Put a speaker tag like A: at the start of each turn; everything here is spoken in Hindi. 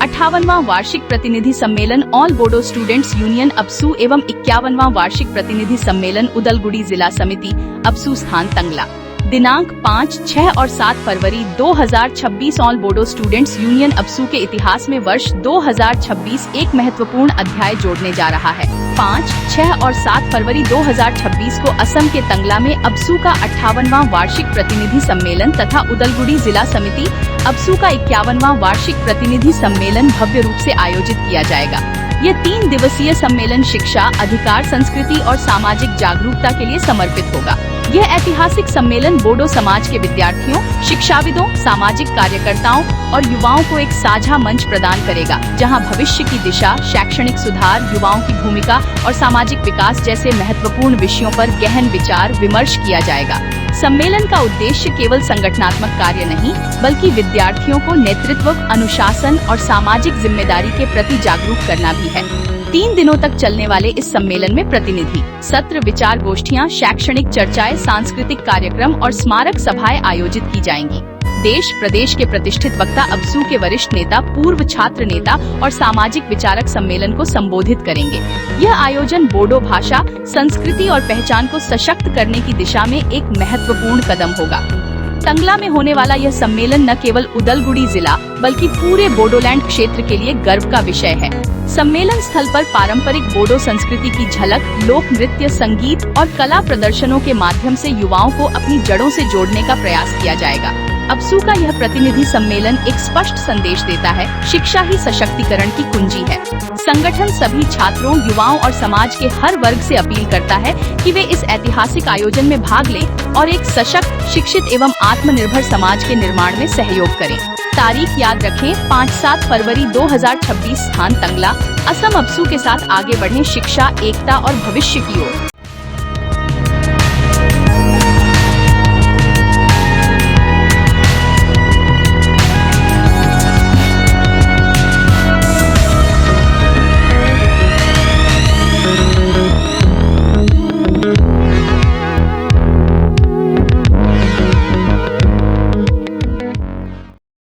A: 58वां वार्षिक प्रतिनिधि सम्मेलन ऑल बोडो स्टूडेंट्स यूनियन अबसू एवं 51वां वार्षिक प्रतिनिधि सम्मेलन उदलगुड़ी जिला समिति अबसू स्थान तंगला। दिनांक 5, 6 और 7 फरवरी 2026 ऑल बोडो स्टूडेंट्स यूनियन अबसू के इतिहास में वर्ष 2026 एक महत्वपूर्ण अध्याय जोड़ने जा रहा है। 5, 6 और 7 फरवरी 2026 को असम के तंगला में अबसू का 58वां वार्षिक प्रतिनिधि सम्मेलन तथा उदलगुड़ी जिला समिति अबसू का 51वां वार्षिक प्रतिनिधि सम्मेलन भव्य रूप से आयोजित किया जाएगा। यह 3 दिवसीय सम्मेलन शिक्षा, अधिकार, संस्कृति और सामाजिक जागरूकता के लिए समर्पित होगा। यह ऐतिहासिक सम्मेलन बोडो समाज के विद्यार्थियों, शिक्षाविदों, सामाजिक कार्यकर्ताओं और युवाओं को एक साझा मंच प्रदान करेगा, जहां भविष्य की दिशा, शैक्षणिक सुधार, युवाओं की भूमिका और सामाजिक विकास जैसे महत्वपूर्ण विषयों पर गहन विचार विमर्श किया जाएगा। सम्मेलन का उद्देश्य केवल संगठनात्मक कार्य नहीं, बल्कि विद्यार्थियों को नेतृत्व, अनुशासन और सामाजिक जिम्मेदारी के प्रति जागरूक करना भी है। 3 दिनों तक चलने वाले इस सम्मेलन में प्रतिनिधि सत्र, विचार गोष्ठियां, शैक्षणिक चर्चाएं, सांस्कृतिक कार्यक्रम और स्मारक सभाएं आयोजित की जाएंगी। देश प्रदेश के प्रतिष्ठित वक्ता, अबसू के वरिष्ठ नेता, पूर्व छात्र नेता और सामाजिक विचारक सम्मेलन को संबोधित करेंगे। यह आयोजन बोडो भाषा, संस्कृति और पहचान को सशक्त करने की दिशा में एक महत्वपूर्ण कदम होगा। तंगला में होने वाला यह सम्मेलन न केवल उदलगुड़ी जिला बल्कि पूरे बोडोलैंड क्षेत्र के लिए गर्व का विषय है। सम्मेलन स्थल पर पारंपरिक बोडो संस्कृति की झलक, लोक नृत्य, संगीत और कला प्रदर्शनों के माध्यम से युवाओं को अपनी जड़ों से जोड़ने का प्रयास किया जाएगा। अबसू का यह प्रतिनिधि सम्मेलन एक स्पष्ट संदेश देता है, शिक्षा ही सशक्तिकरण की कुंजी है। संगठन सभी छात्रों, युवाओं और समाज के हर वर्ग से अपील करता है कि वे इस ऐतिहासिक आयोजन में भाग लें और एक सशक्त, शिक्षित एवं आत्मनिर्भर समाज के निर्माण में सहयोग करें। तारीख याद रखें, 5-7 फरवरी 2026, स्थान तंगला, असम। अबसू के साथ आगे बढ़ें शिक्षा, एकता और भविष्य की ओर।